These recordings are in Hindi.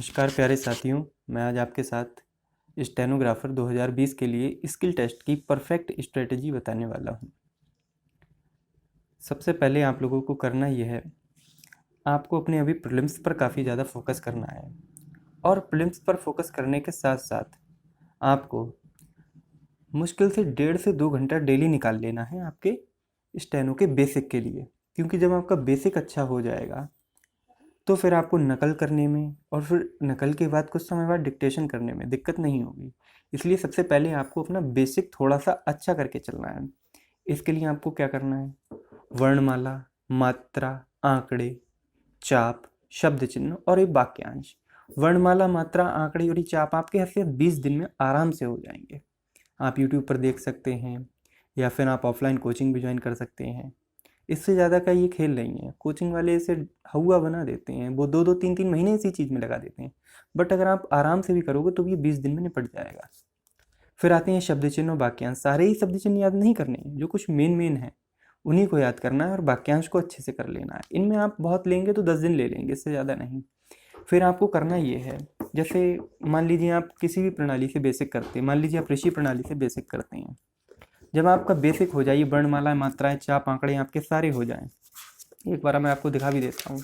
नमस्कार प्यारे साथियों, मैं आज आपके साथ स्टेनोग्राफर 2020 के लिए स्किल टेस्ट की परफेक्ट स्ट्रेटजी बताने वाला हूँ। सबसे पहले आप लोगों को करना यह है, आपको अपने अभी प्रीलिम्स पर काफ़ी ज़्यादा फोकस करना है और प्रीलिम्स पर फोकस करने के साथ साथ आपको मुश्किल से 1.5 से 2 घंटा डेली निकाल लेना है आपके स्टेनो के बेसिक के लिए, क्योंकि जब आपका बेसिक अच्छा हो जाएगा तो फिर आपको नकल करने में और फिर नकल के बाद कुछ समय बाद डिक्टेशन करने में दिक्कत नहीं होगी। इसलिए सबसे पहले आपको अपना बेसिक थोड़ा सा अच्छा करके चलना है। इसके लिए आपको क्या करना है, वर्णमाला, मात्रा, आंकड़े, चाप, शब्द चिन्ह और एक वाक्यांश। वर्णमाला, मात्रा, आंकड़े और ये चाप आपके हफ्ते 20 दिन में आराम से हो जाएंगे। आप यूट्यूब पर देख सकते हैं या फिर आप ऑफलाइन कोचिंग भी ज्वाइन कर सकते हैं। इससे ज़्यादा का ये खेल नहीं है। कोचिंग वाले इसे हवा बना देते हैं, वो 2-2 3-3 महीने इसी चीज़ में लगा देते हैं, बट अगर आप आराम से भी करोगे तो ये 20 दिन में निपट जाएगा। फिर आते हैं शब्द चिन्ह और वाक्यांश। सारे ही शब्द चिन्ह याद नहीं करने हैं, जो कुछ मेन है उन्हीं को याद करना है और वाक्यांश को अच्छे से कर लेना है। इनमें आप बहुत लेंगे तो 10 दिन ले लेंगे, इससे ज़्यादा नहीं। फिर आपको करना ये है, जैसे मान लीजिए आप किसी भी प्रणाली से बेसिक करते हैं, मान लीजिए आप ऋषि प्रणाली से बेसिक करते हैं। जब आपका बेसिक हो जाए, वर्णमाला, मात्राएं, चाप, आंकड़े आपके सारे हो जाएं, एक बार मैं आपको दिखा भी देता हूँ।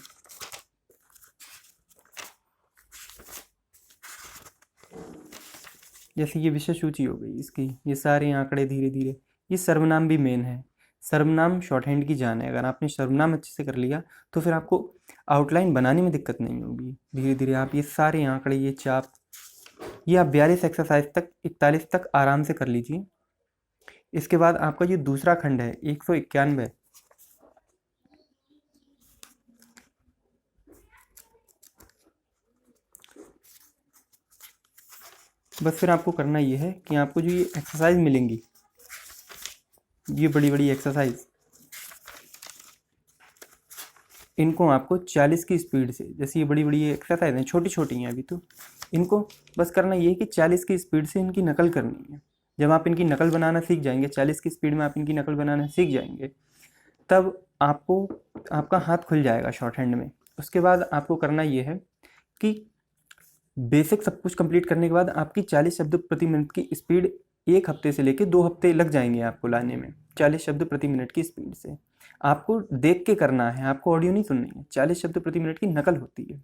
जैसे ये विषय सूची हो गई इसकी, ये सारे आंकड़े धीरे धीरे। ये सर्वनाम भी मेन है। सर्वनाम शॉर्ट हैंड की जान है। अगर आपने सर्वनाम अच्छे से कर लिया तो फिर आपको आउटलाइन बनाने में दिक्कत नहीं होगी। धीरे धीरे आप ये सारे आंकड़े, ये चाप, ये आप 42 एक्सरसाइज तक, 41 तक आराम से कर लीजिए। इसके बाद आपका जो दूसरा खंड है 191, बस फिर आपको करना ये है कि आपको जो ये एक्सरसाइज मिलेंगी, ये बड़ी बड़ी एक्सरसाइज, इनको आपको 40 की स्पीड से, जैसे ये बड़ी बड़ी एक्सरसाइज हैं, छोटी छोटी हैं अभी तो, इनको बस करना ये है कि 40 की स्पीड से इनकी नकल करनी है। जब आप इनकी नकल बनाना सीख जाएंगे, 40 की स्पीड में आप इनकी नकल बनाना सीख जाएंगे, तब आपको आपका हाथ खुल जाएगा शॉर्ट हैंड में। उसके बाद आपको करना ये है कि बेसिक सब कुछ कंप्लीट करने के बाद आपकी 40 शब्द प्रति मिनट की स्पीड 1 हफ्ते से लेकर 2 हफ्ते लग जाएंगे आपको लाने में। 40 शब्द प्रति मिनट की स्पीड से आपको देख के करना है, आपको ऑडियो नहीं सुननी है। 40 शब्द प्रति मिनट की नकल होती है।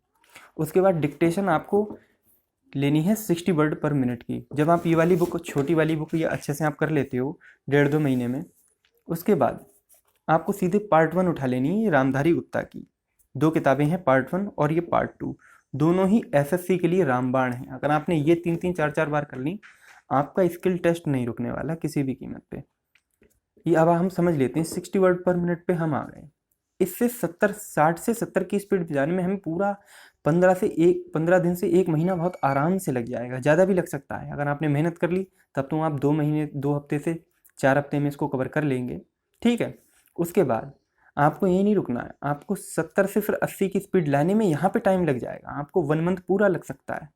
उसके बाद डिक्टेशन आपको लेनी है 60 वर्ड पर मिनट की। जब आप ये वाली बुक, छोटी वाली बुक, ये अच्छे से आप कर लेते हो 1.5-2 महीने में, उसके बाद आपको सीधे पार्ट 1 उठा लेनी है। रामधारी गुप्ता की 2 किताबें हैं, पार्ट 1 और ये पार्ट 2, दोनों ही एसएससी के लिए रामबाण हैं। अगर आपने ये 3-3 4-4 बार कर ली, आपका स्किल टेस्ट नहीं रुकने वाला किसी भी कीमत पे। ये अब हम समझ लेते हैं 60 वर्ड पर मिनट पे हम आ गए। इससे 60 से 70 की स्पीड जाने में हमें पूरा 15 दिन से 1 महीना बहुत आराम से लग जाएगा। ज़्यादा भी लग सकता है। अगर आपने मेहनत कर ली तब तो आप 2 महीने, 2 हफ्ते से 4 हफ्ते में इसको कवर कर लेंगे, ठीक है। उसके बाद आपको ये नहीं रुकना है, आपको 70 से फिर 80 की स्पीड लाने में यहाँ पे टाइम लग जाएगा। आपको 1 मंथ पूरा लग सकता है।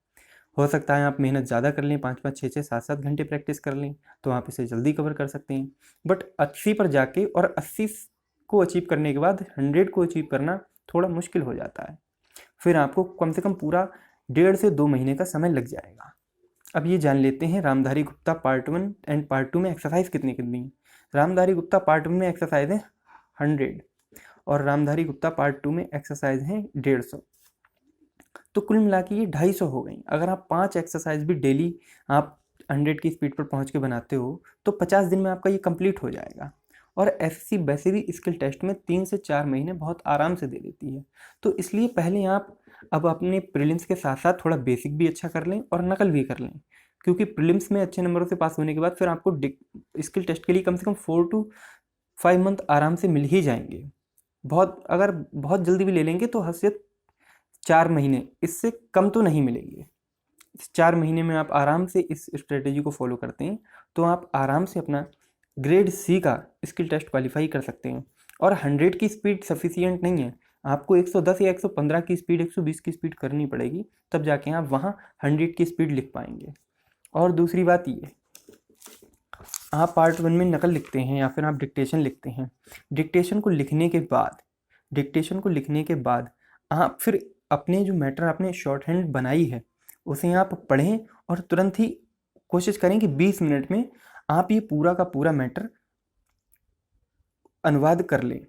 हो सकता है आप मेहनत ज़्यादा कर लें, 5-5, 6-6, 7-7 घंटे प्रैक्टिस कर लें, तो आप इसे जल्दी कवर कर सकते हैं। बट 80 पर जाके और 80 को अचीव करने के बाद 100 को अचीव करना थोड़ा मुश्किल हो जाता है। फिर आपको कम से कम पूरा 1.5 से 2 महीने का समय लग जाएगा। अब ये जान लेते हैं Ramdhari Gupta part 1 and part 2 में एक्सरसाइज कितनी कितनी है। रामधारी गुप्ता पार्ट 1 में एक्सरसाइज है 100 और रामधारी गुप्ता पार्ट 2 में एक्सरसाइज हैं 150। तो कुल मिला के ये 250 हो गई। अगर आप 5 एक्सरसाइज भी डेली आप 100 की स्पीड पर पहुंच के बनाते हो तो 50 दिन में आपका ये कंप्लीट हो जाएगा। और एसएससी वैसे भी स्किल टेस्ट में 3 से 4 महीने बहुत आराम से दे देती है। तो इसलिए पहले आप अब अपने प्रीलिम्स के साथ साथ थोड़ा बेसिक भी अच्छा कर लें और नकल भी कर लें, क्योंकि प्रीलिम्स में अच्छे नंबरों से पास होने के बाद फिर आपको स्किल टेस्ट के लिए कम से कम 4 to 5 मंथ आराम से मिल ही जाएंगे। अगर बहुत जल्दी भी ले लेंगे तो हद से 4 महीने, इससे कम तो नहीं मिलेंगे। इस 4 महीने में आप आराम से इस स्ट्रेटेजी को फॉलो करते हैं तो आप आराम से अपना ग्रेड सी का स्किल टेस्ट क्वालिफाई कर सकते हैं। और 100 की स्पीड सफिशियंट नहीं है, आपको 110 या 115 की स्पीड, 120 की स्पीड करनी पड़ेगी, तब जाके आप वहाँ 100 की स्पीड लिख पाएंगे। और दूसरी बात ये, आप पार्ट 1 में नकल लिखते हैं या फिर आप डिक्टेशन लिखते हैं, डिक्टेशन को लिखने के बाद आप फिर अपने जो मैटर आपने शॉर्ट हैंड बनाई है उसे आप पढ़ें और तुरंत ही कोशिश करें कि 20 मिनट में आप ये पूरा का पूरा मैटर अनुवाद कर लें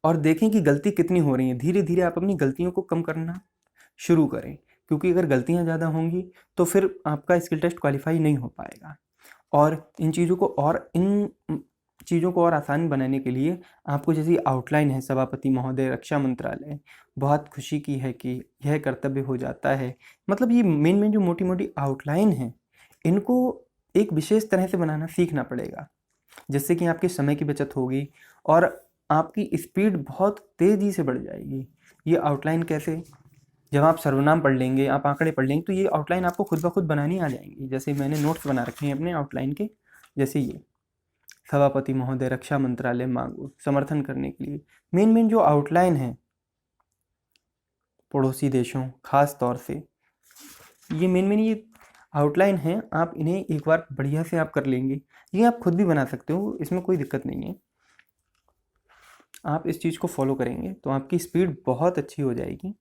और देखें कि गलती कितनी हो रही है। धीरे धीरे आप अपनी गलतियों को कम करना शुरू करें, क्योंकि अगर गलतियां ज़्यादा होंगी तो फिर आपका स्किल टेस्ट क्वालिफाई नहीं हो पाएगा। और इन चीज़ों को और आसान बनाने के लिए आपको जैसी आउटलाइन है, सभापति महोदय, रक्षा मंत्रालय, बहुत खुशी की है कि यह कर्तव्य हो जाता है, मतलब ये मेन जो मोटी मोटी आउटलाइन है इनको एक विशेष तरह से बनाना सीखना पड़ेगा, जिससे कि आपके समय की बचत होगी और आपकी स्पीड बहुत तेज़ी से बढ़ जाएगी। ये आउटलाइन कैसे? जब आप सर्वनाम पढ़ लेंगे, आप आंकड़े पढ़ लेंगे, तो ये आउटलाइन आपको खुद ब खुद बनानी आ जाएंगी। जैसे मैंने नोट्स बना रखे हैं अपने आउटलाइन के, जैसे ये सभापति महोदय, रक्षा मंत्रालय मांगो समर्थन करने के लिए। मेन जो आउटलाइन है पड़ोसी देशों खास तौर से, ये मेन ये आउटलाइन है, आप इन्हें एक बार बढ़िया से आप कर लेंगे। ये आप खुद भी बना सकते हो, इसमें कोई दिक्कत नहीं है। आप इस चीज़ को फॉलो करेंगे तो आपकी स्पीड बहुत अच्छी हो जाएगी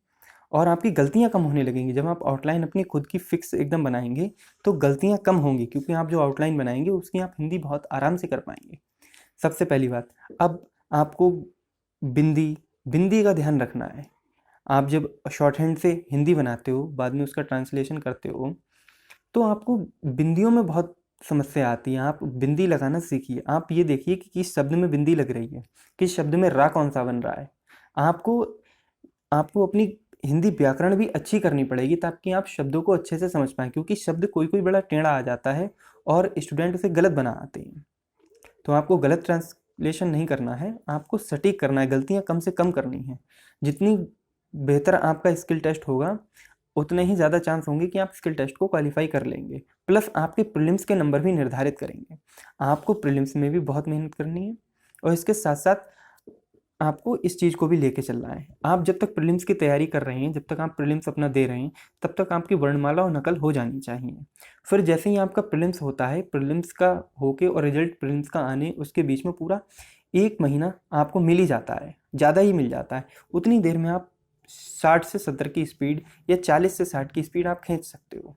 और आपकी गलतियां कम होने लगेंगी। जब आप आउटलाइन अपनी खुद की फिक्स एकदम बनाएंगे तो गलतियां कम होंगी, क्योंकि आप जो आउटलाइन बनाएंगे उसकी आप हिंदी बहुत आराम से कर पाएंगे। सबसे पहली बात, अब आपको बिंदी का ध्यान रखना है। आप जब शॉर्ट हैंड से हिंदी बनाते हो, बाद में उसका ट्रांसलेशन करते हो, तो आपको बिंदियों में बहुत समस्या आती है। आप बिंदी लगाना सीखिए। आप ये देखिए कि किस शब्द में बिंदी लग रही है, किस शब्द में रा कौन सा बन रहा है। आपको अपनी हिंदी व्याकरण भी अच्छी करनी पड़ेगी ताकि आप शब्दों को अच्छे से समझ पाएँ, क्योंकि शब्द कोई बड़ा टेढ़ा आ जाता है और स्टूडेंट उसे गलत बना आते हैं। तो आपको गलत ट्रांसलेशन नहीं करना है, आपको सटीक करना है, गलतियाँ कम से कम करनी है। जितनी बेहतर आपका स्किल टेस्ट होगा उतने ही ज़्यादा चांस होंगे कि आप स्किल टेस्ट को क्वालिफाई कर लेंगे। प्लस आपके प्रीलिम्स के नंबर भी निर्धारित करेंगे। आपको प्रीलिम्स में भी बहुत मेहनत करनी है और इसके साथ साथ आपको इस चीज़ को भी लेके चलना है। आप जब तक प्रीलिम्स की तैयारी कर रहे हैं, जब तक आप प्रीलिम्स अपना दे रहे हैं, तब तक आपकी वर्णमाला और नकल हो जानी चाहिए। फिर जैसे ही आपका प्रीलिम्स होता है, प्रीलिम्स का होके और रिजल्ट प्रीलिम्स का आने, उसके बीच में पूरा 1 महीना आपको मिल ही जाता है, ज़्यादा ही मिल जाता है। उतनी देर में आप 60 से 70 की स्पीड या 40 से 60 की स्पीड आप खींच सकते हो।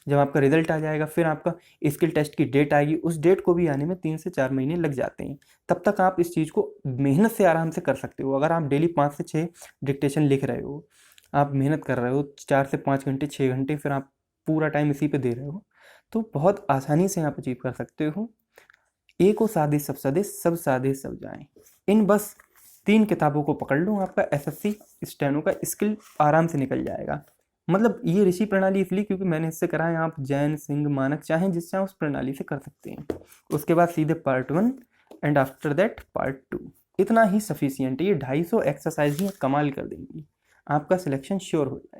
जब आपका रिजल्ट आ जाएगा, फिर आपका स्किल टेस्ट की डेट आएगी, उस डेट को भी आने में 3 से 4 महीने लग जाते हैं। तब तक आप इस चीज़ को मेहनत से आराम से कर सकते हो। अगर आप डेली 5 से 6 डिक्टेशन लिख रहे हो, आप मेहनत कर रहे हो 4 से 5 घंटे, 6 घंटे, फिर आप पूरा टाइम इसी पे दे रहे हो, तो बहुत आसानी से आप अचीव कर सकते हो। एको साधे सब सदे, सब साधे सब जाएं। इन बस 3 किताबों को पकड़ लो, आपका एसएससी स्टेनो का स्किल आराम से निकल जाएगा। मतलब ये ऋषि प्रणाली इसलिए क्योंकि मैंने इससे करा है। आप जैन, सिंह, मानक चाहें जिस चाहें उस प्रणाली से कर सकते हैं। उसके बाद सीधे part 1 and after that part 2। इतना ही सफिशियंट है। ये 250 एक्सरसाइज ही कमाल कर देंगी, आपका सिलेक्शन श्योर हो जाएगा।